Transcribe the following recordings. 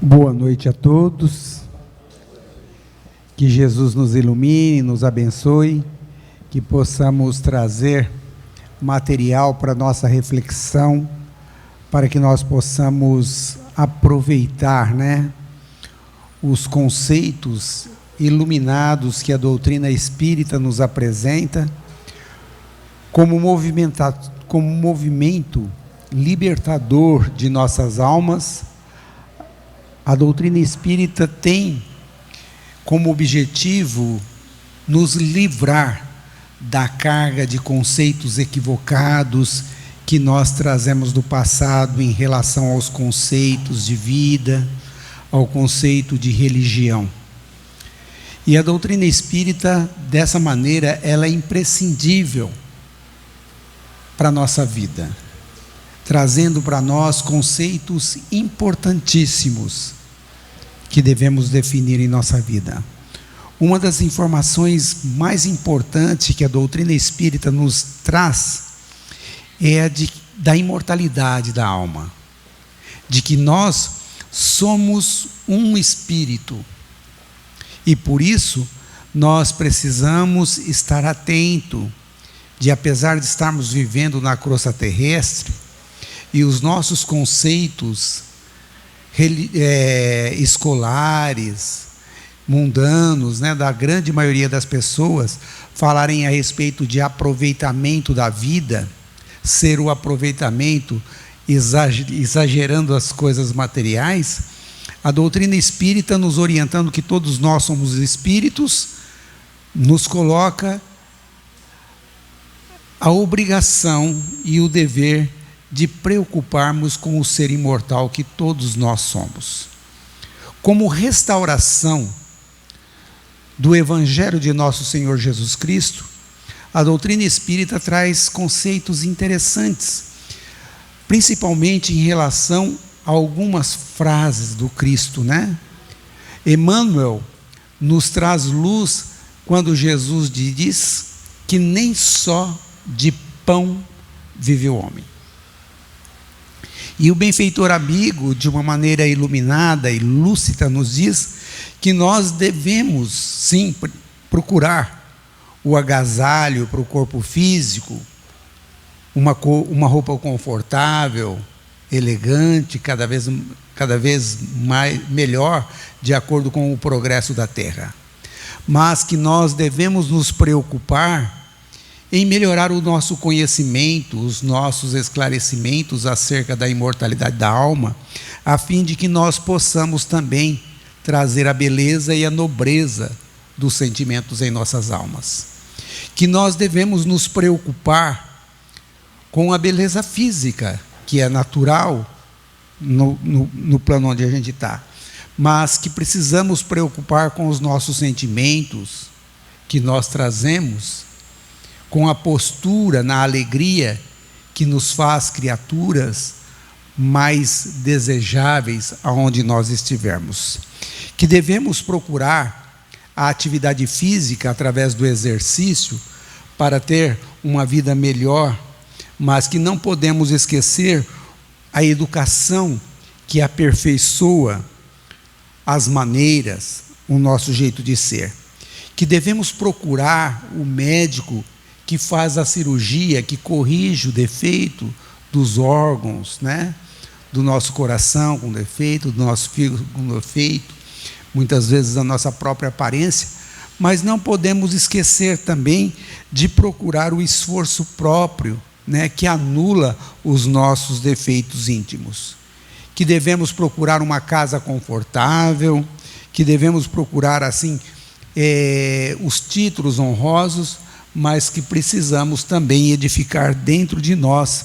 Boa noite a todos, que Jesus nos ilumine, nos abençoe, que possamos trazer material para nossa reflexão, para que nós possamos aproveitar, os conceitos iluminados que a doutrina espírita nos apresenta, como movimento libertador de nossas almas. A doutrina espírita tem como objetivo nos livrar da carga de conceitos equivocados que nós trazemos do passado em relação aos conceitos de vida, ao conceito de religião. E a doutrina espírita, dessa maneira, ela é imprescindível para a nossa vida, trazendo para nós conceitos importantíssimos que devemos definir em nossa vida. Uma das informações mais importantes que a doutrina espírita nos traz é da imortalidade da alma, de que nós somos um espírito e por isso nós precisamos estar atento de, apesar de estarmos vivendo na crosta terrestre, e os nossos conceitos escolares, mundanos, da grande maioria das pessoas, falarem a respeito de aproveitamento da vida, ser o aproveitamento exagerando as coisas materiais, a doutrina espírita, nos orientando que todos nós somos espíritos, nos coloca a obrigação e o dever de preocuparmos com o ser imortal que todos nós somos. Como restauração do Evangelho de nosso Senhor Jesus Cristo, a doutrina espírita traz conceitos interessantes, principalmente em relação a algumas frases do Cristo, Emmanuel nos traz luz quando Jesus diz que nem só de pão vive o homem. E o benfeitor amigo, de uma maneira iluminada e lúcida, nos diz que nós devemos, sim, procurar o agasalho para o corpo físico, uma roupa confortável, elegante, cada vez melhor, de acordo com o progresso da Terra. Mas que nós devemos nos preocupar em melhorar o nosso conhecimento, os nossos esclarecimentos acerca da imortalidade da alma, a fim de que nós possamos também trazer a beleza e a nobreza dos sentimentos em nossas almas. Que nós devemos nos preocupar com a beleza física, que é natural no plano onde a gente está, mas que precisamos preocupar com os nossos sentimentos que nós trazemos, com a postura na alegria que nos faz criaturas mais desejáveis aonde nós estivermos. Que devemos procurar a atividade física através do exercício para ter uma vida melhor, mas que não podemos esquecer a educação que aperfeiçoa as maneiras, o nosso jeito de ser. Que devemos procurar o médico que faz a cirurgia, que corrige o defeito dos órgãos, do nosso coração com defeito, do nosso fígado com defeito, muitas vezes a nossa própria aparência, mas não podemos esquecer também de procurar o esforço próprio, que anula os nossos defeitos íntimos. Que devemos procurar uma casa confortável, que devemos procurar, assim, os títulos honrosos, mas que precisamos também edificar dentro de nós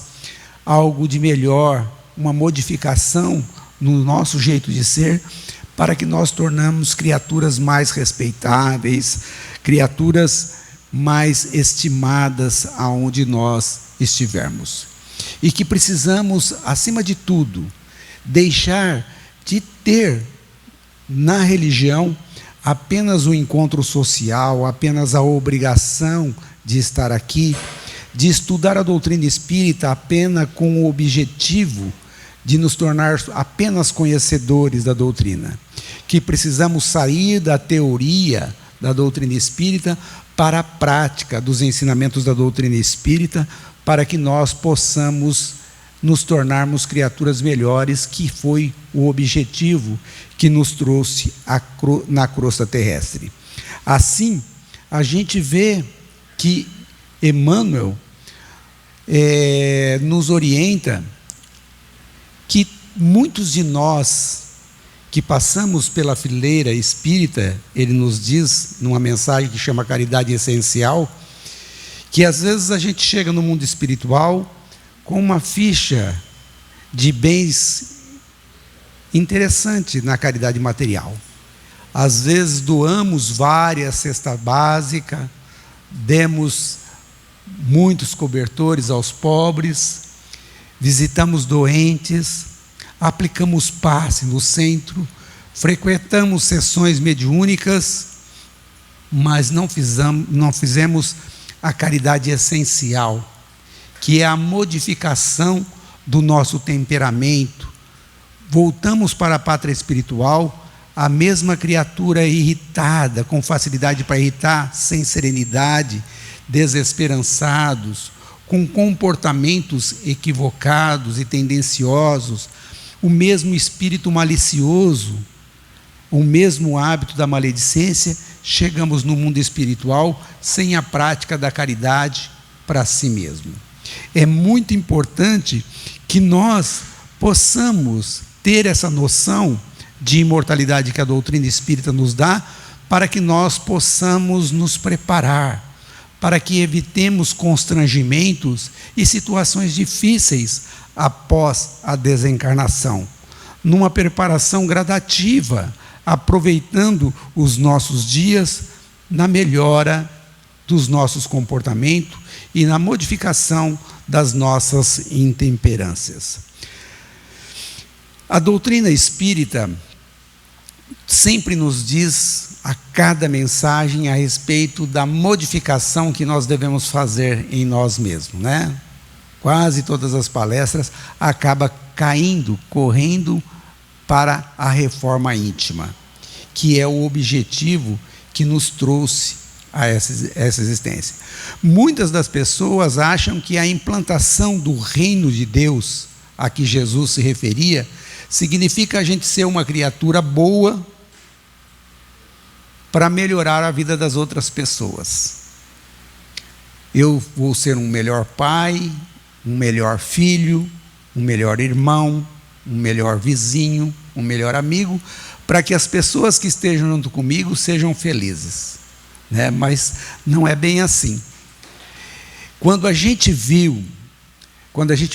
algo de melhor, uma modificação no nosso jeito de ser, para que nós tornamos criaturas mais respeitáveis, criaturas mais estimadas aonde nós estivermos. E que precisamos, acima de tudo, deixar de ter na religião apenas o encontro social, apenas a obrigação de estar aqui, de estudar a doutrina espírita apenas com o objetivo de nos tornar apenas conhecedores da doutrina, que precisamos sair da teoria da doutrina espírita para a prática dos ensinamentos da doutrina espírita, para que nós possamos nos tornarmos criaturas melhores, que foi o objetivo que nos trouxe na crosta terrestre. Assim, a gente vê que Emmanuel nos orienta que muitos de nós que passamos pela fileira espírita, ele nos diz, numa mensagem que chama Caridade Essencial, que às vezes a gente chega no mundo espiritual com uma ficha de bens interessante na caridade material. Às vezes doamos várias cestas básicas, demos muitos cobertores aos pobres, visitamos doentes, aplicamos passe no centro, frequentamos sessões mediúnicas, mas não fizemos a caridade essencial, que é a modificação do nosso temperamento. Voltamos para a pátria espiritual, a mesma criatura irritada, com facilidade para irritar, sem serenidade, desesperançados, com comportamentos equivocados e tendenciosos, o mesmo espírito malicioso, o mesmo hábito da maledicência. Chegamos no mundo espiritual sem a prática da caridade para si mesmo. É muito importante que nós possamos ter essa noção de imortalidade que a doutrina espírita nos dá, para que nós possamos nos preparar, para que evitemos constrangimentos e situações difíceis após a desencarnação, numa preparação gradativa, aproveitando os nossos dias na melhora dos nossos comportamentos e na modificação das nossas intemperâncias. A doutrina espírita sempre nos diz a cada mensagem a respeito da modificação que nós devemos fazer em nós mesmos, né? Quase todas as palestras acabam correndo para a reforma íntima, que é o objetivo que nos trouxe a essa existência. Muitas das pessoas acham que a implantação do reino de Deus, a que Jesus se referia, significa a gente ser uma criatura boa para melhorar a vida das outras pessoas. Eu vou ser um melhor pai, um melhor filho, um melhor irmão, um melhor vizinho, um melhor amigo, para que as pessoas que estejam junto comigo sejam felizes, né? Mas não é bem assim. Quando a gente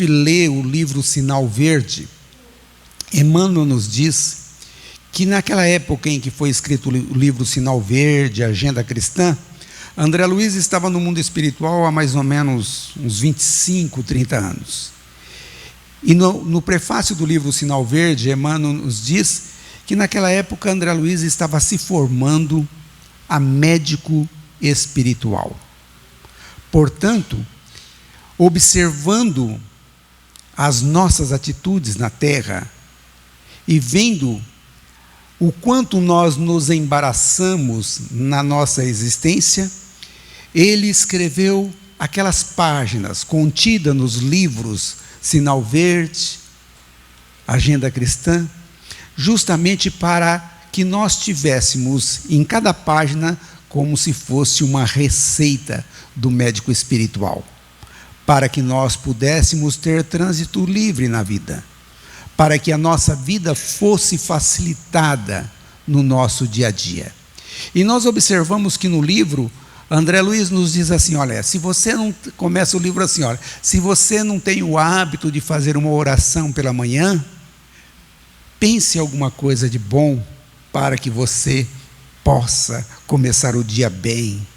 lê o livro Sinal Verde, Emmanuel nos diz que naquela época em que foi escrito o livro Sinal Verde, Agenda Cristã, André Luiz estava no mundo espiritual há mais ou menos uns 25, 30 anos. E no prefácio do livro Sinal Verde, Emmanuel nos diz que naquela época André Luiz estava se formando a médico espiritual. Portanto, observando as nossas atitudes na Terra e vendo o quanto nós nos embaraçamos na nossa existência, ele escreveu aquelas páginas contidas nos livros Sinal Verde, Agenda Cristã, justamente para que nós tivéssemos em cada página como se fosse uma receita do médico espiritual, para que nós pudéssemos ter trânsito livre na vida, para que a nossa vida fosse facilitada no nosso dia a dia. E nós observamos que no livro, André Luiz nos diz assim, olha, se você não, começa o livro assim, olha, se você não tem o hábito de fazer uma oração pela manhã, pense alguma coisa de bom para que você possa começar o dia bem.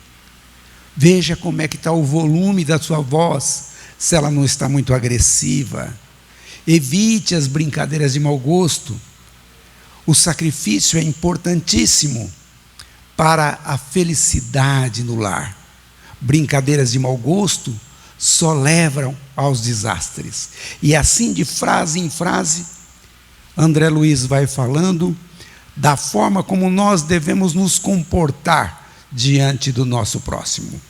Veja como é que está o volume da sua voz, se ela não está muito agressiva. Evite as brincadeiras de mau gosto. O sacrifício é importantíssimo para a felicidade no lar. Brincadeiras de mau gosto só levam aos desastres. E assim, de frase em frase, André Luiz vai falando da forma como nós devemos nos comportar diante do nosso próximo.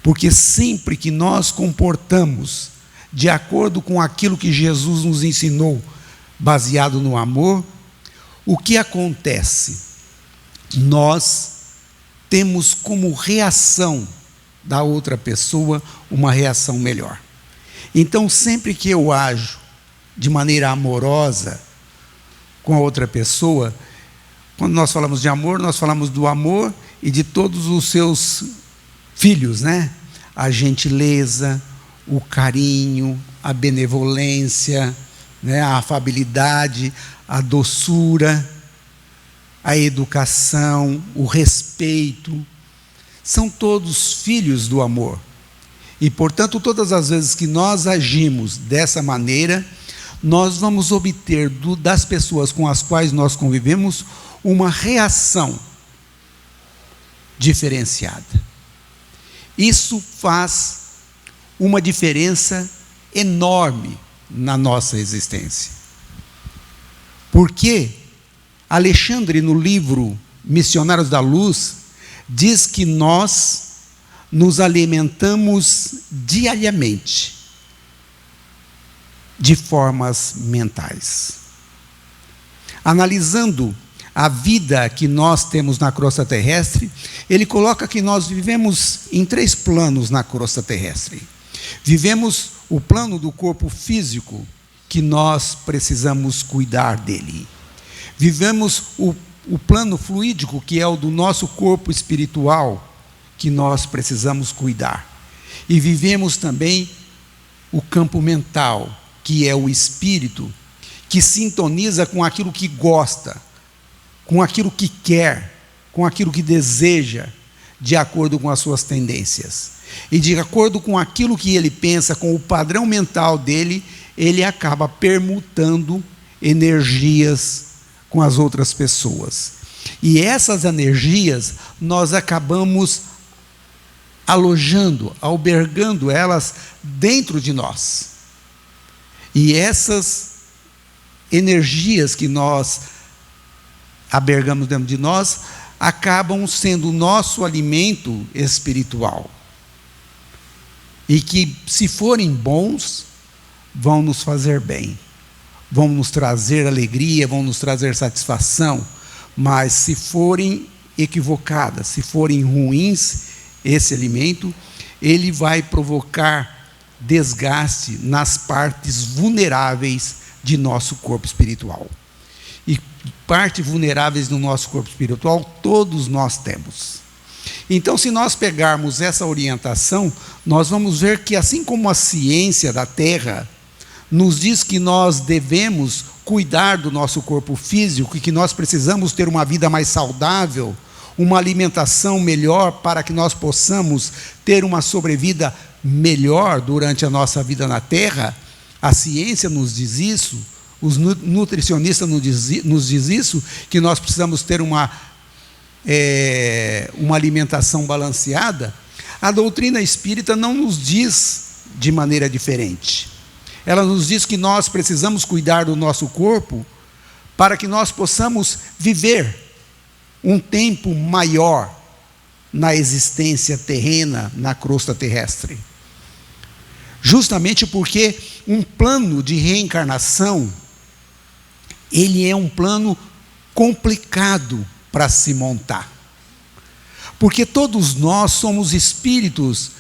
Porque sempre que nós comportamos de acordo com aquilo que Jesus nos ensinou, baseado no amor, o que acontece? Nós temos como reação da outra pessoa uma reação melhor. Então, sempre que eu ajo de maneira amorosa com a outra pessoa, quando nós falamos de amor, nós falamos do amor e de todos os seus filhos, né? A gentileza, o carinho, a benevolência, né? A afabilidade, a doçura, a educação, o respeito, são todos filhos do amor. E, portanto, todas as vezes que nós agimos dessa maneira, nós vamos obter das pessoas com as quais nós convivemos uma reação diferenciada. Isso faz uma diferença enorme na nossa existência. Porque Alexandre, no livro Missionários da Luz, diz que nós nos alimentamos diariamente de formas mentais. Analisando a vida que nós temos na crosta terrestre, ele coloca que nós vivemos em 3 planos na crosta terrestre. Vivemos o plano do corpo físico, que nós precisamos cuidar dele. Vivemos o plano fluídico, que é o do nosso corpo espiritual, que nós precisamos cuidar. E vivemos também o campo mental, que é o espírito, que sintoniza com aquilo que gosta, com aquilo que quer, com aquilo que deseja, de acordo com as suas tendências. E de acordo com aquilo que ele pensa, com o padrão mental dele, ele acaba permutando energias com as outras pessoas. E essas energias, nós acabamos alojando, albergando elas dentro de nós. E essas energias que nós albergamos dentro de nós, acabam sendo o nosso alimento espiritual. E que, se forem bons, vão nos fazer bem, vão nos trazer alegria, vão nos trazer satisfação. Mas se forem equivocadas, se forem ruins, esse alimento, ele vai provocar desgaste nas partes vulneráveis de nosso corpo espiritual. E partes vulneráveis do nosso corpo espiritual, todos nós temos. Então, se nós pegarmos essa orientação, nós vamos ver que, assim como a ciência da Terra nos diz que nós devemos cuidar do nosso corpo físico e que nós precisamos ter uma vida mais saudável, uma alimentação melhor para que nós possamos ter uma sobrevida melhor durante a nossa vida na Terra, a ciência nos diz isso, os nutricionistas nos diz isso, que nós precisamos ter uma alimentação balanceada. A doutrina espírita não nos diz de maneira diferente. Ela nos diz que nós precisamos cuidar do nosso corpo para que nós possamos viver um tempo maior na existência terrena, na crosta terrestre. Justamente porque um plano de reencarnação, ele é um plano complicado para se montar. Porque todos nós somos espíritos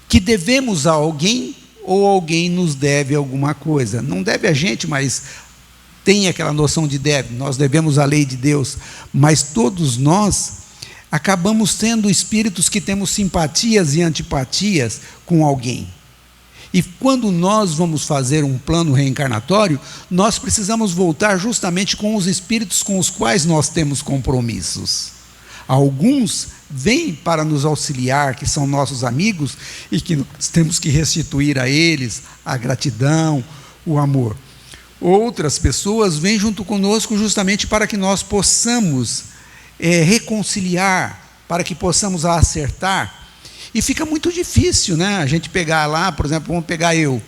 que devemos a alguém, ou alguém nos deve alguma coisa. Não deve a gente, mas tem aquela noção de deve. Nós devemos a lei de Deus. Mas todos nós acabamos sendo espíritos que temos simpatias e antipatias com alguém. E quando nós vamos fazer um plano reencarnatório, nós precisamos voltar justamente com os espíritos com os quais nós temos compromissos. Alguns vêm para nos auxiliar, que são nossos amigos, e que nós temos que restituir a eles a gratidão, o amor. Outras pessoas vêm junto conosco justamente para que nós possamos reconciliar, para que possamos acertar. E fica muito difícil, né? A gente pegar lá, por exemplo, vamos pegar eu,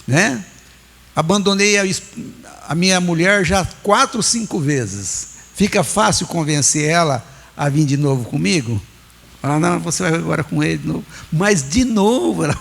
né? Abandonei a minha mulher já 4, 5 vezes. Fica fácil convencer ela a vir de novo comigo? Falar, não, você vai agora com ele de novo. Mas de novo, ela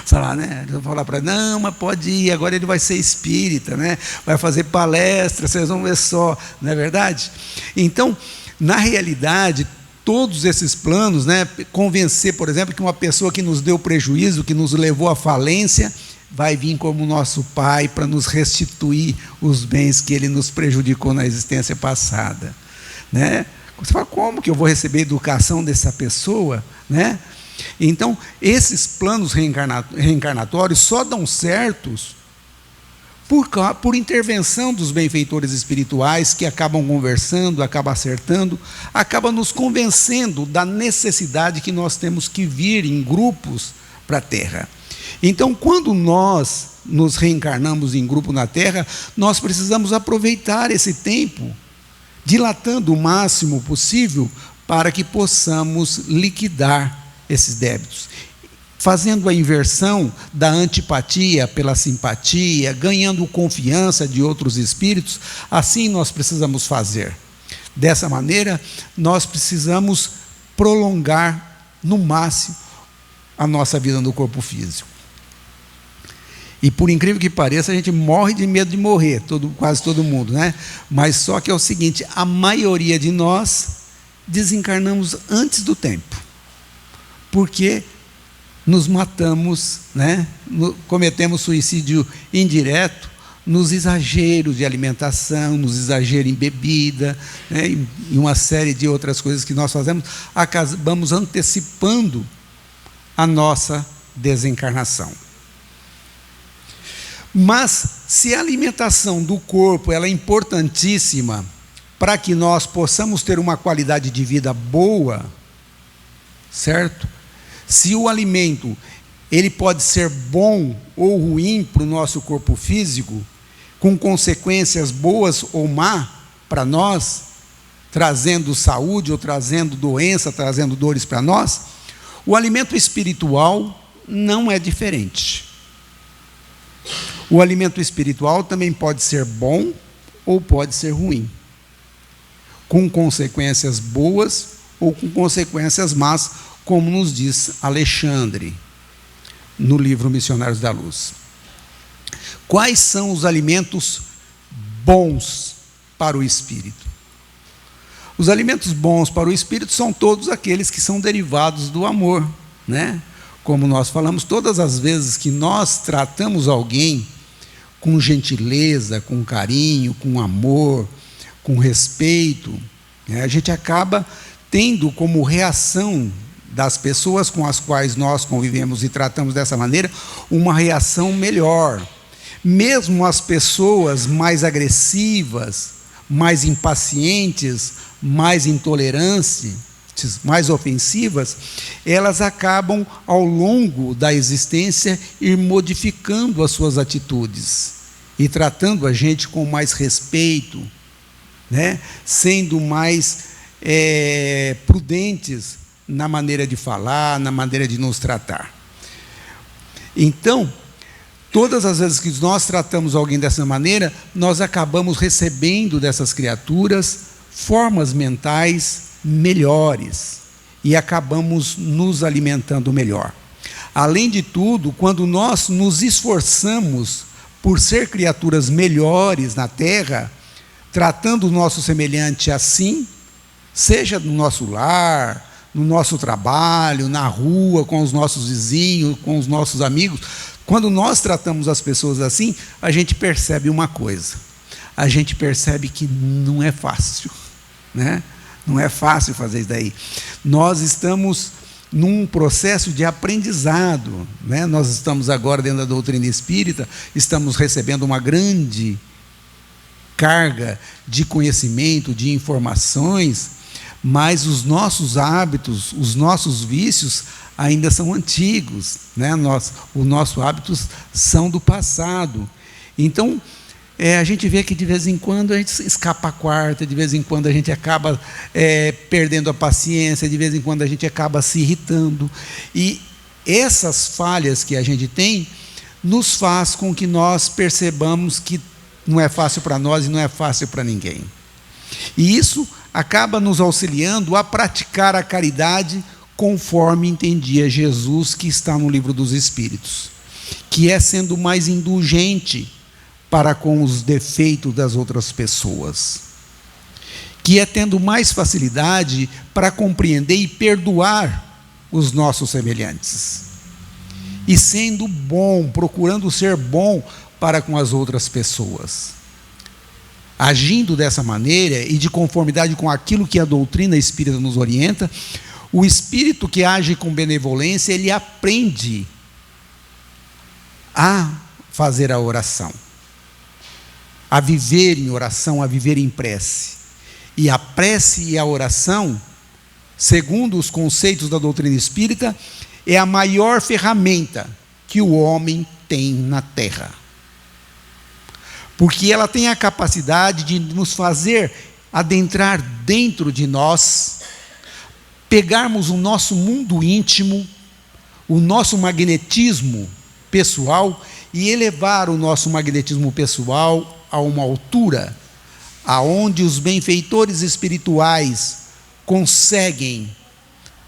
falar, né? Eu vou falar para ela, não, mas pode ir, agora ele vai ser espírita, né? Vai fazer palestra, vocês vão ver só, não é verdade? Então, na realidade, todos esses planos, né? Convencer, por exemplo, que uma pessoa que nos deu prejuízo, que nos levou à falência, vai vir como nosso pai para nos restituir os bens que ele nos prejudicou na existência passada, né? Você fala, como que eu vou receber a educação dessa pessoa, né? Então, esses planos reencarnatórios só dão certos por intervenção dos benfeitores espirituais, que acabam conversando, acabam acertando, acabam nos convencendo da necessidade que nós temos que vir em grupos para a Terra. Então, quando nós nos reencarnamos em grupo na Terra, nós precisamos aproveitar esse tempo, dilatando o máximo possível, para que possamos liquidar esses débitos, fazendo a inversão da antipatia pela simpatia, ganhando confiança de outros espíritos. Assim nós precisamos fazer. Dessa maneira, nós precisamos prolongar no máximo a nossa vida no corpo físico. E por incrível que pareça, a gente morre de medo de morrer, quase todo mundo, né? Mas só que é o seguinte, a maioria de nós desencarnamos antes do tempo, porque nos matamos, né? Cometemos suicídio indireto nos exageros de alimentação, nos exageros em bebida, né? E uma série de outras coisas que nós fazemos, acabamos antecipando a nossa desencarnação. Mas, se a alimentação do corpo ela é importantíssima para que nós possamos ter uma qualidade de vida boa, certo? Se o alimento ele pode ser bom ou ruim para o nosso corpo físico, com consequências boas ou má para nós, trazendo saúde ou trazendo doença, trazendo dores para nós, o alimento espiritual não é diferente. O alimento espiritual também pode ser bom ou pode ser ruim, com consequências boas ou com consequências más, como nos diz Alexandre, no livro Missionários da Luz. Quais são os alimentos bons para o espírito? Os alimentos bons para o espírito são todos aqueles que são derivados do amor, né? Como nós falamos, todas as vezes que nós tratamos alguém com gentileza, com carinho, com amor, com respeito, né, a gente acaba tendo como reação das pessoas com as quais nós convivemos e tratamos dessa maneira, uma reação melhor. Mesmo as pessoas mais agressivas, mais impacientes, mais intolerantes, mais ofensivas, elas acabam ao longo da existência ir modificando as suas atitudes e tratando a gente com mais respeito, né? Sendo mais prudentes na maneira de falar, na maneira de nos tratar. Então, todas as vezes que nós tratamos alguém dessa maneira, nós acabamos recebendo dessas criaturas formas mentais melhores e acabamos nos alimentando melhor. Além de tudo, quando nós nos esforçamos por ser criaturas melhores na Terra, tratando o nosso semelhante assim, seja no nosso lar, no nosso trabalho, na rua, com os nossos vizinhos, com os nossos amigos, quando nós tratamos as pessoas assim, a gente percebe uma coisa, a gente percebe que não é fácil, né? Não é fácil fazer isso daí. Nós estamos num processo de aprendizado, né? Nós estamos agora dentro da doutrina espírita, estamos recebendo uma grande carga de conhecimento, de informações, mas os nossos hábitos, os nossos vícios ainda são antigos, né? Os nossos hábitos são do passado. Então, a gente vê que de vez em quando a gente escapa a quarta, de vez em quando a gente acaba perdendo a paciência, de vez em quando a gente acaba se irritando. E essas falhas que a gente tem nos faz com que nós percebamos que não é fácil para nós e não é fácil para ninguém. E isso acaba nos auxiliando a praticar a caridade conforme entendia Jesus, que está no Livro dos Espíritos, que é sendo mais indulgente para com os defeitos das outras pessoas, que é tendo mais facilidade para compreender e perdoar os nossos semelhantes, e sendo bom, procurando ser bom para com as outras pessoas. Agindo dessa maneira e de conformidade com aquilo que a doutrina espírita nos orienta, o espírito que age com benevolência, ele aprende a fazer a oração, a viver em oração, a viver em prece. E a prece e a oração, segundo os conceitos da doutrina espírita, é a maior ferramenta que o homem tem na Terra. Porque ela tem a capacidade de nos fazer adentrar dentro de nós, pegarmos o nosso mundo íntimo, o nosso magnetismo pessoal, e elevar o nosso magnetismo pessoal a uma altura aonde os benfeitores espirituais conseguem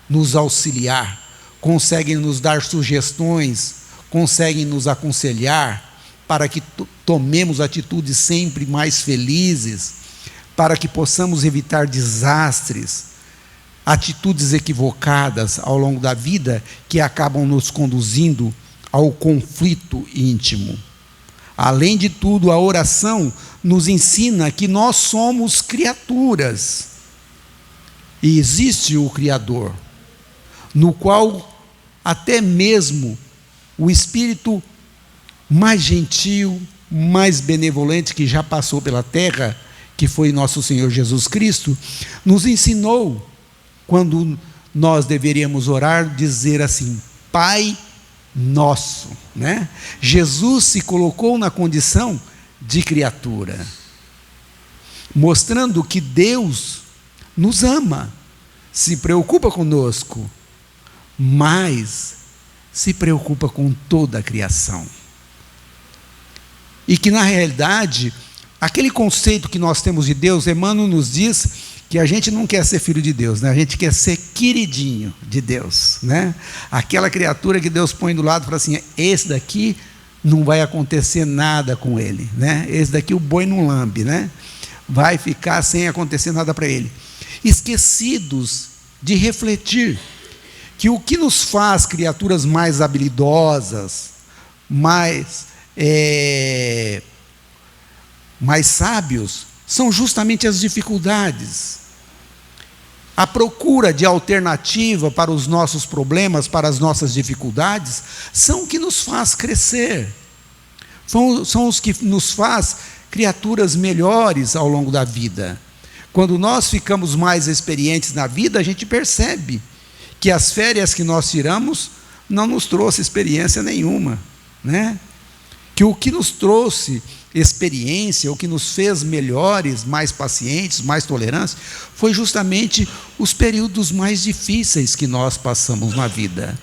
nos auxiliar, conseguem nos dar sugestões, conseguem nos aconselhar para que tomemos atitudes sempre mais felizes, para que possamos evitar desastres, atitudes equivocadas ao longo da vida que acabam nos conduzindo ao conflito íntimo. Além de tudo, a oração nos ensina que nós somos criaturas e existe o Criador, no qual até mesmo o Espírito mais gentil, mais benevolente que já passou pela terra, que foi nosso Senhor Jesus Cristo, nos ensinou, quando nós deveríamos orar, dizer assim: Pai Nosso, né? Jesus se colocou na condição de criatura, mostrando que Deus nos ama, se preocupa conosco, mas se preocupa com toda a criação. E que, na realidade, aquele conceito que nós temos de Deus, Emmanuel nos diz que a gente não quer ser filho de Deus, né? A gente quer ser queridinho de Deus, né? Aquela criatura que Deus põe do lado e fala assim: esse daqui não vai acontecer nada com ele, né? Esse daqui o boi não lambe, né? Vai ficar sem acontecer nada para ele. Esquecidos de refletir que o que nos faz criaturas mais habilidosas, mais sábios, são justamente as dificuldades. A procura de alternativa para os nossos problemas, para as nossas dificuldades, são o que nos faz crescer, são os que nos faz criaturas melhores ao longo da vida. Quando nós ficamos mais experientes na vida, a gente percebe que as férias que nós tiramos não nos trouxe experiência nenhuma, né? Que o que nos trouxe experiência, o que nos fez melhores, mais pacientes, mais tolerantes, foi justamente os períodos mais difíceis que nós passamos na vida.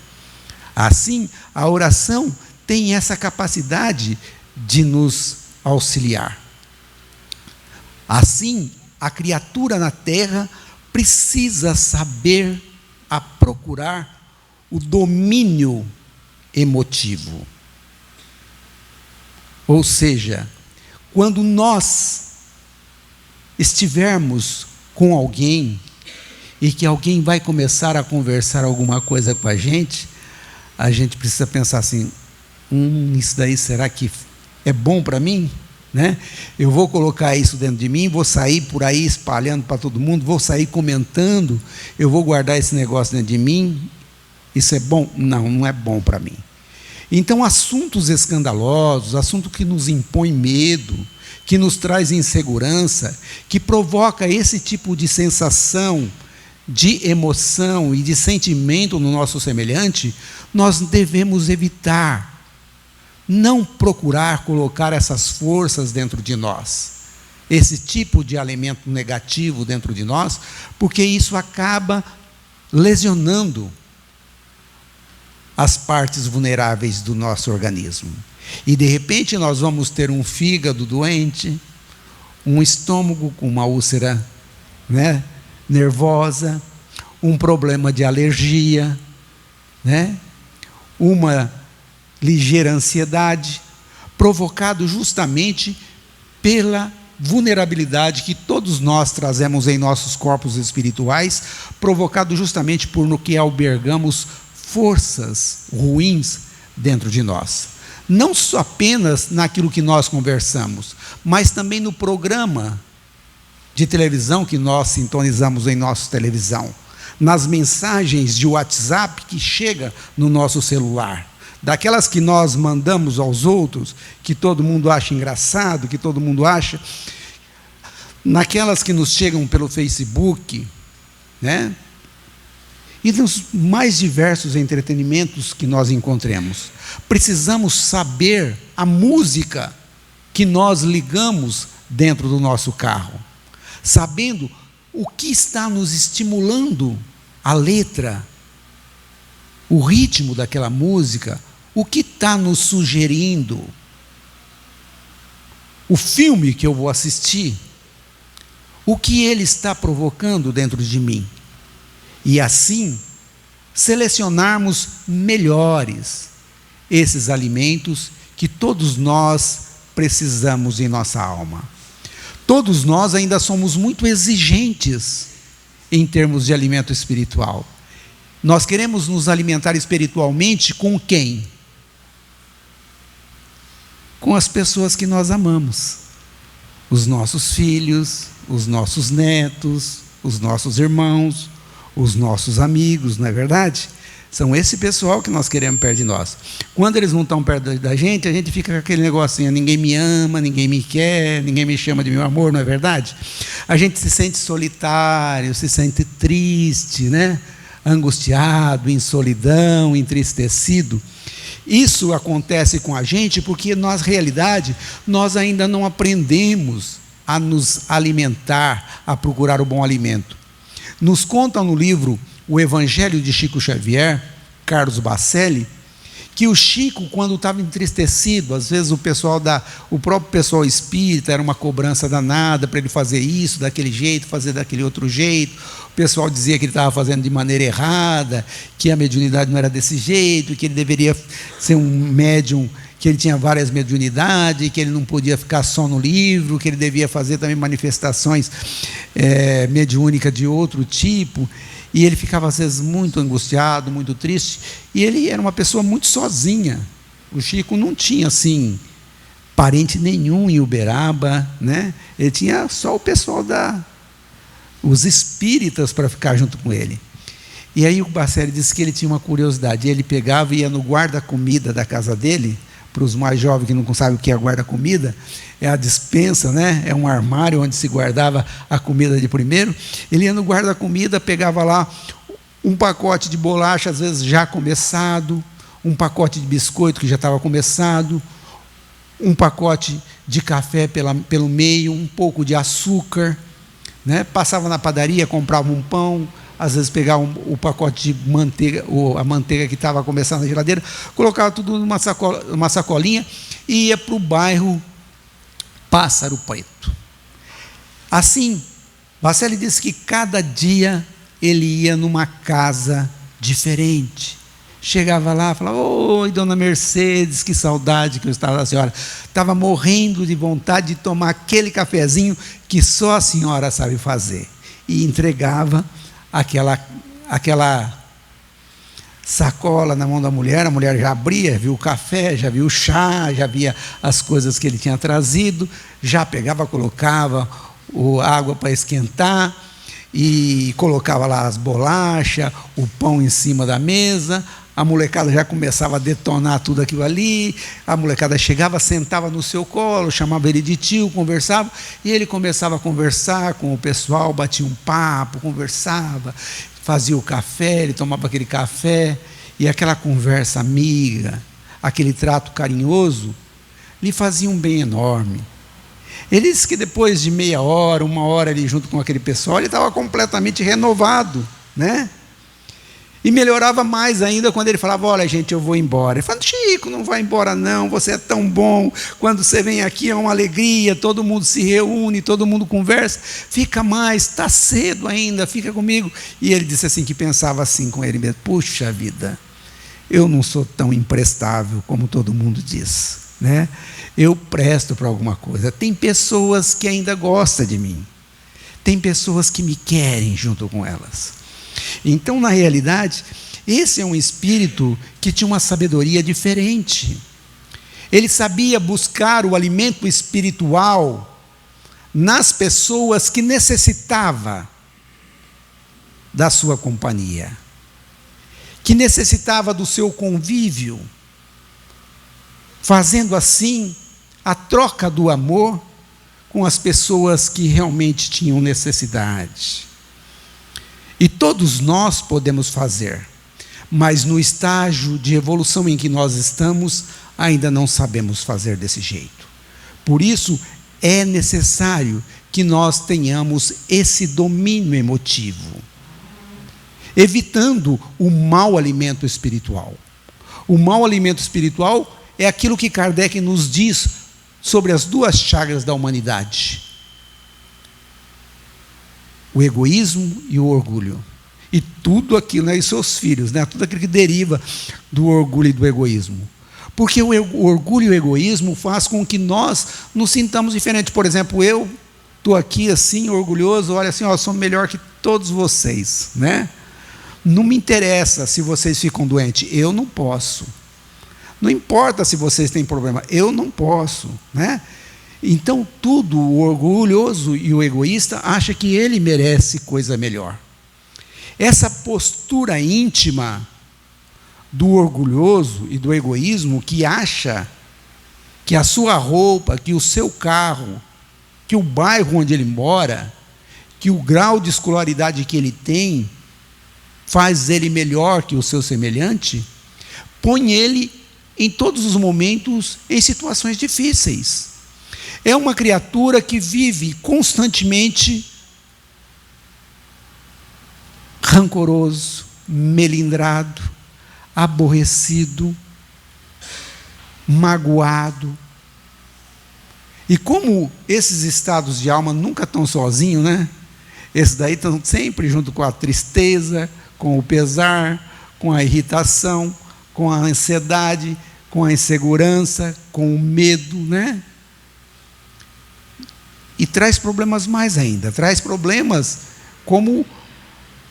Assim, a oração tem essa capacidade de nos auxiliar. Assim, a criatura na terra precisa saber a procurar o domínio emotivo. Ou seja, quando nós estivermos com alguém e que alguém vai começar a conversar alguma coisa com a gente precisa pensar assim: isso daí será que é bom para mim? Né? Eu vou colocar isso dentro de mim, vou sair por aí espalhando para todo mundo, vou sair comentando, eu vou guardar esse negócio dentro de mim, isso é bom? Não, não é bom para mim. Então, assuntos escandalosos, assunto que nos impõe medo, que nos traz insegurança, que provoca esse tipo de sensação, de emoção e de sentimento no nosso semelhante, nós devemos evitar. não procurar colocar essas forças dentro de nós, esse tipo de alimento negativo dentro de nós, porque isso acaba lesionando as partes vulneráveis do nosso organismo. E de repente nós vamos ter um fígado doente, um estômago com uma úlcera, né, nervosa, um problema de alergia, né, uma ligeira ansiedade, provocado justamente pela vulnerabilidade que todos nós trazemos em nossos corpos espirituais, provocado justamente por no que albergamos forças ruins dentro de nós. Não só apenas naquilo que nós conversamos, mas também no programa de televisão que nós sintonizamos em nossa televisão, nas mensagens de WhatsApp que chega no nosso celular, daquelas que nós mandamos aos outros, que todo mundo acha engraçado, que todo mundo acha, naquelas que nos chegam pelo Facebook, né? E nos mais diversos entretenimentos que nós encontremos. Precisamos saber a música que nós ligamos dentro do nosso carro, sabendo o que está nos estimulando, a letra, o ritmo daquela música, o que está nos sugerindo, o filme que eu vou assistir, o que ele está provocando dentro de mim. E assim, selecionarmos melhores esses alimentos que todos nós precisamos em nossa alma. Todos nós ainda somos muito exigentes em termos de alimento espiritual. Nós queremos nos alimentar espiritualmente com quem? Com as pessoas que nós amamos. Os nossos filhos, os nossos netos, os nossos irmãos, os nossos amigos, não é verdade? São esse pessoal que nós queremos perto de nós. Quando eles não estão perto da gente, a gente fica com aquele negocinho, ninguém me ama, ninguém me quer, ninguém me chama de meu amor, não é verdade? A gente se sente solitário, se sente triste, né? Angustiado, em solidão, entristecido. Isso acontece com a gente porque, na realidade, nós ainda não aprendemos a nos alimentar, a procurar o bom alimento. Nos conta no livro O Evangelho de Chico Xavier, Carlos Bacelli, que o Chico, quando estava entristecido, às vezes o próprio pessoal espírita era uma cobrança danada para ele fazer isso, daquele jeito, fazer daquele outro jeito. O pessoal dizia que ele estava fazendo de maneira errada, que a mediunidade não era desse jeito, que ele deveria ser um médium, que ele tinha várias mediunidades, que ele não podia ficar só no livro, que ele devia fazer também manifestações mediúnicas de outro tipo. E ele ficava às vezes muito angustiado, muito triste, e ele era uma pessoa muito sozinha. O Chico não tinha assim parente nenhum em Uberaba, né? Ele tinha só o pessoal os espíritas para ficar junto com ele. E aí o Bacelli disse que ele tinha uma curiosidade, ele pegava e ia no guarda-comida da casa dele. Para os mais jovens que não sabem o que é guarda-comida, é a despensa, né? É um armário onde se guardava a comida de primeiro. Ele ia no guarda-comida, pegava lá um pacote de bolacha, às vezes já começado, um pacote de biscoito que já estava começado, um pacote de café pelo meio, um pouco de açúcar, né? Passava na padaria, comprava um pão, às vezes pegava o pacote de manteiga, ou a manteiga que estava começando na geladeira, colocava tudo numa sacolinha e ia para o bairro Pássaro Preto. Assim, Bacelli disse que cada dia ele ia numa casa diferente. Chegava lá e falava: oi, dona Mercedes, que saudade que eu estava da senhora. Estava morrendo de vontade de tomar aquele cafezinho que só a senhora sabe fazer. E entregava aquela sacola na mão da mulher. A mulher já abria, viu o café, já viu o chá, já via as coisas que ele tinha trazido, já pegava, colocava água para esquentar e colocava lá as bolachas, o pão em cima da mesa. A molecada já começava a detonar tudo aquilo ali. A molecada chegava, sentava no seu colo, chamava ele de tio, conversava, e ele começava a conversar com o pessoal, batia um papo, conversava, fazia o café, ele tomava aquele café, e aquela conversa amiga, aquele trato carinhoso, lhe fazia um bem enorme. Ele disse que depois de meia hora, uma hora ali junto com aquele pessoal, ele estava completamente renovado, né? E melhorava mais ainda quando ele falava: olha, gente, eu vou embora. Ele falava: Chico, não vai embora não, você é tão bom, quando você vem aqui é uma alegria, todo mundo se reúne, todo mundo conversa, fica mais, está cedo ainda, fica comigo. E ele disse assim, que pensava assim com ele mesmo: puxa vida, eu não sou tão imprestável como todo mundo diz, né? Eu presto para alguma coisa. Tem pessoas que ainda gostam de mim, tem pessoas que me querem junto com elas. Então, na realidade, esse é um espírito que tinha uma sabedoria diferente. Ele sabia buscar o alimento espiritual nas pessoas que necessitavam da sua companhia, que necessitava do seu convívio, fazendo assim a troca do amor com as pessoas que realmente tinham necessidade. E todos nós podemos fazer, mas no estágio de evolução em que nós estamos, ainda não sabemos fazer desse jeito. Por isso, é necessário que nós tenhamos esse domínio emotivo, evitando o mau alimento espiritual. O mau alimento espiritual é aquilo que Kardec nos diz sobre as duas chagas da humanidade: o egoísmo e o orgulho. E tudo aquilo, né, e seus filhos, né, tudo aquilo que deriva do orgulho e do egoísmo. Porque o orgulho e o egoísmo faz com que nós nos sintamos diferentes. Por exemplo, eu estou aqui assim, orgulhoso, olha assim, ó, sou melhor que todos vocês, né? Não me interessa se vocês ficam doentes, eu não posso. Não importa se vocês têm problema, eu não posso, né? Então, tudo, o orgulhoso e o egoísta acha que ele merece coisa melhor. Essa postura íntima do orgulhoso e do egoísmo, que acha que a sua roupa, que o seu carro, que o bairro onde ele mora, que o grau de escolaridade que ele tem, faz ele melhor que o seu semelhante, põe ele em todos os momentos em situações difíceis. É uma criatura que vive constantemente rancoroso, melindrado, aborrecido, magoado. E como esses estados de alma nunca estão sozinhos, né? Esses daí estão sempre junto com a tristeza, com o pesar, com a irritação, com a ansiedade, com a insegurança, com o medo, né? E traz problemas mais ainda, traz problemas como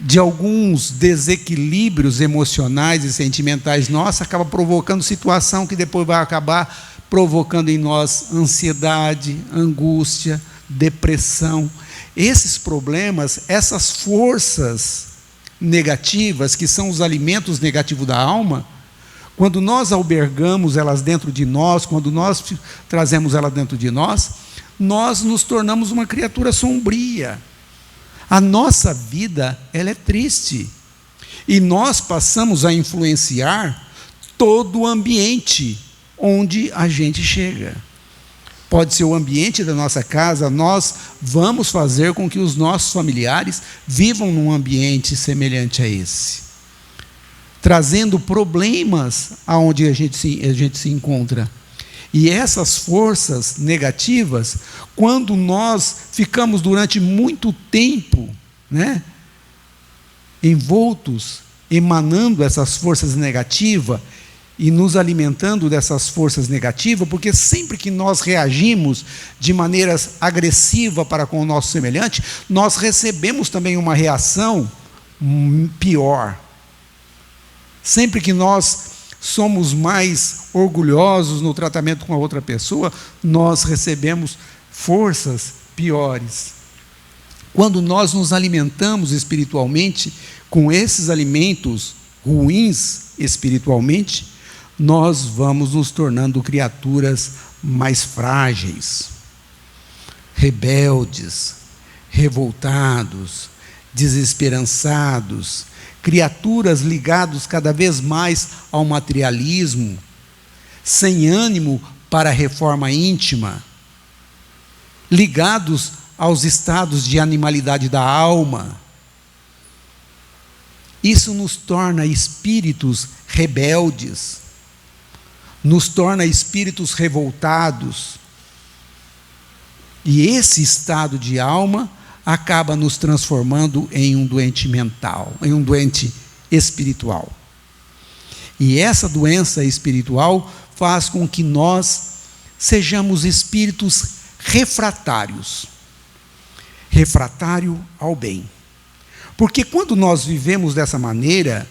de alguns desequilíbrios emocionais e sentimentais nossos, acaba provocando situação que depois vai acabar provocando em nós ansiedade, angústia, depressão. Esses problemas, essas forças negativas, que são os alimentos negativos da alma, quando nós albergamos elas dentro de nós, quando nós trazemos elas dentro de nós, nós nos tornamos uma criatura sombria. A nossa vida, ela é triste. E nós passamos a influenciar todo o ambiente onde a gente chega. Pode ser o ambiente da nossa casa, nós vamos fazer com que os nossos familiares vivam num ambiente semelhante a esse, trazendo problemas aonde a gente se encontra. E essas forças negativas, quando nós ficamos durante muito tempo, né, envoltos, emanando essas forças negativas e nos alimentando dessas forças negativas, porque sempre que nós reagimos de maneira agressiva para com o nosso semelhante, nós recebemos também uma reação pior. Sempre que nós somos mais orgulhosos no tratamento com a outra pessoa, nós recebemos forças piores. Quando nós nos alimentamos espiritualmente com esses alimentos ruins espiritualmente, nós vamos nos tornando criaturas mais frágeis, rebeldes, revoltados, desesperançados, criaturas ligadas cada vez mais ao materialismo, sem ânimo para a reforma íntima, ligados aos estados de animalidade da alma. Isso nos torna espíritos rebeldes, nos torna espíritos revoltados. E esse estado de alma acaba nos transformando em um doente mental, em um doente espiritual. E essa doença espiritual faz com que nós sejamos espíritos refratários. Refratário ao bem. Porque quando nós vivemos dessa maneira,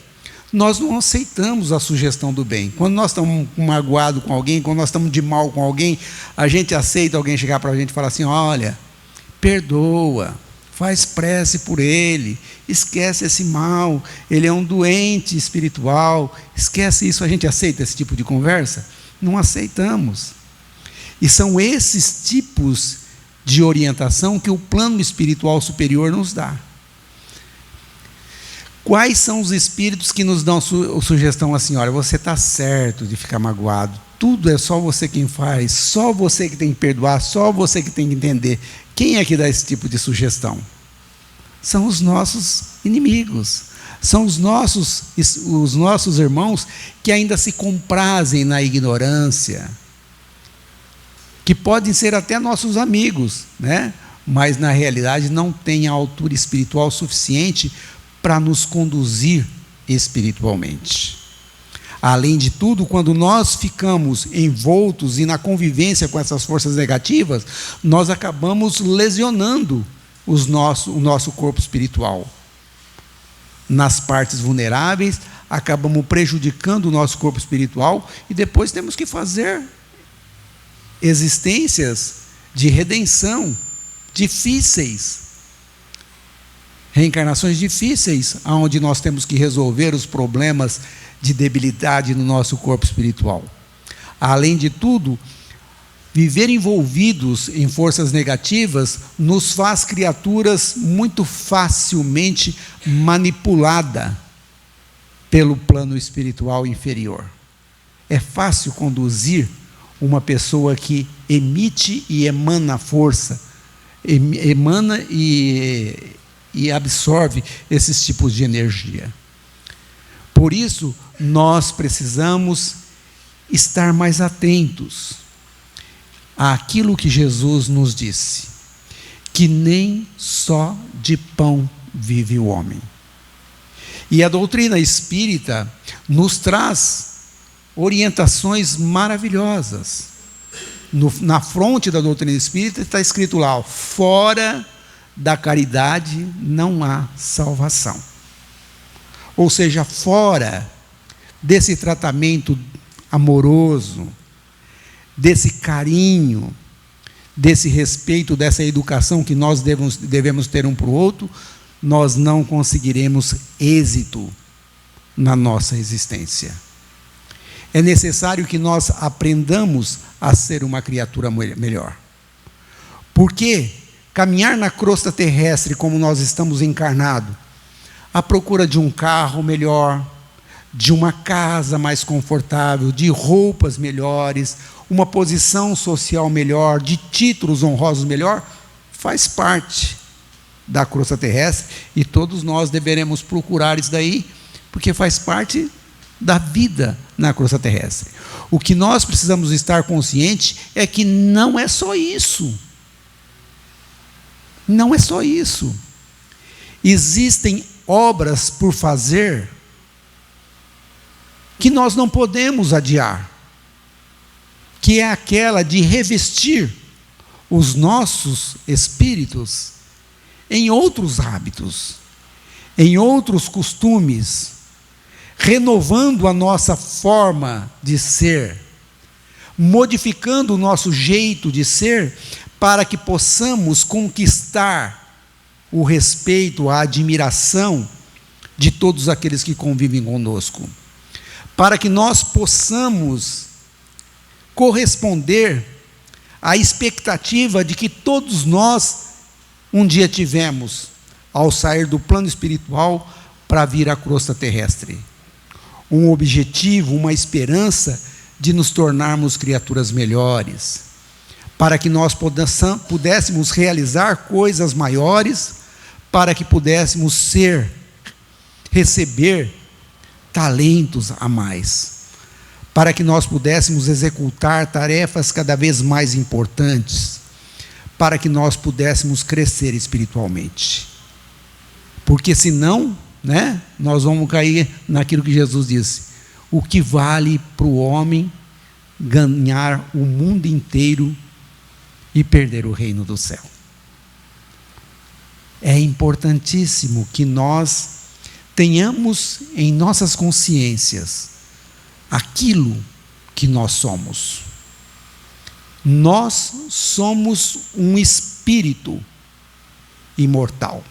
nós não aceitamos a sugestão do bem. Quando nós estamos magoados com alguém, quando nós estamos de mal com alguém, a gente aceita alguém chegar para a gente e falar assim: olha, perdoa, faz prece por ele, esquece esse mal, ele é um doente espiritual, esquece isso. A gente aceita esse tipo de conversa? Não aceitamos. E são esses tipos de orientação que o plano espiritual superior nos dá. Quais são os espíritos que nos dão sugestão assim: olha, você está certo de ficar magoado, tudo é só você quem faz, só você que tem que perdoar, só você que tem que entender. Quem é que dá esse tipo de sugestão? São os nossos inimigos, são os nossos irmãos que ainda se comprazem na ignorância, que podem ser até nossos amigos, né? Mas na realidade não têm a altura espiritual suficiente para nos conduzir espiritualmente. Além de tudo, quando nós ficamos envoltos e na convivência com essas forças negativas, nós acabamos lesionando o nosso corpo espiritual. Nas partes vulneráveis, acabamos prejudicando o nosso corpo espiritual e depois temos que fazer existências de redenção difíceis. Reencarnações difíceis, onde nós temos que resolver os problemas de debilidade no nosso corpo espiritual. Além de tudo, viver envolvidos em forças negativas nos faz criaturas muito facilmente manipuladas pelo plano espiritual inferior. É fácil conduzir uma pessoa que emite e emana força, emana e absorve esses tipos de energia. Por isso, nós precisamos estar mais atentos àquilo que Jesus nos disse, que nem só de pão vive o homem. E a doutrina espírita nos traz orientações maravilhosas. Na fronte da doutrina espírita está escrito lá: fora da caridade não há salvação. Ou seja, fora desse tratamento amoroso, desse carinho, desse respeito, dessa educação que nós devemos ter um para o outro, nós não conseguiremos êxito na nossa existência. É necessário que nós aprendamos a ser uma criatura melhor. Porque caminhar na crosta terrestre como nós estamos encarnados, à procura de um carro melhor, de uma casa mais confortável, de roupas melhores, uma posição social melhor, de títulos honrosos melhor, faz parte da crosta terrestre, e todos nós deveremos procurar isso daí, porque faz parte da vida na crosta terrestre. O que nós precisamos estar conscientes é que não é só isso. Não é só isso. Existem obras por fazer que nós não podemos adiar, que é aquela de revestir os nossos espíritos em outros hábitos, em outros costumes, renovando a nossa forma de ser, modificando o nosso jeito de ser, para que possamos conquistar o respeito, a admiração de todos aqueles que convivem conosco, para que nós possamos corresponder à expectativa de que todos nós um dia tivemos ao sair do plano espiritual para vir à crosta terrestre. Um objetivo, uma esperança de nos tornarmos criaturas melhores, para que nós pudéssemos realizar coisas maiores, para que pudéssemos receber talentos a mais, para que nós pudéssemos executar tarefas cada vez mais importantes, para que nós pudéssemos crescer espiritualmente. Porque senão, nós vamos cair naquilo que Jesus disse: o que vale para o homem ganhar o mundo inteiro e perder o reino do céu. É importantíssimo que nós tenhamos em nossas consciências aquilo que nós somos. Nós somos um espírito imortal.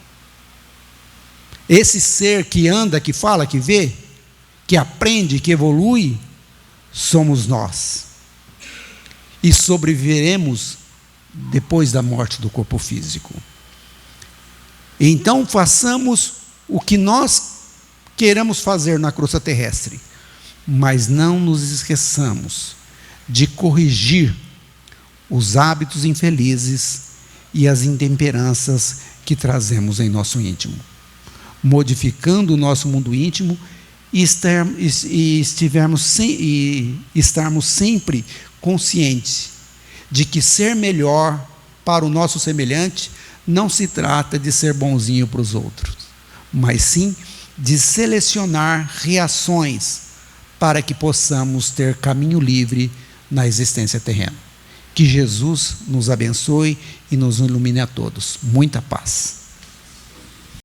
Esse ser que anda, que fala, que vê, que aprende, que evolui, somos nós. E sobreviveremos depois da morte do corpo físico. Então façamos o que nós queiramos fazer na crosta terrestre, mas não nos esqueçamos de corrigir os hábitos infelizes e as intemperanças que trazemos em nosso íntimo, modificando o nosso mundo íntimo e estarmos sempre conscientes de que ser melhor para o nosso semelhante não se trata de ser bonzinho para os outros, mas sim de selecionar reações para que possamos ter caminho livre na existência terrena. Que Jesus nos abençoe e nos ilumine a todos. Muita paz.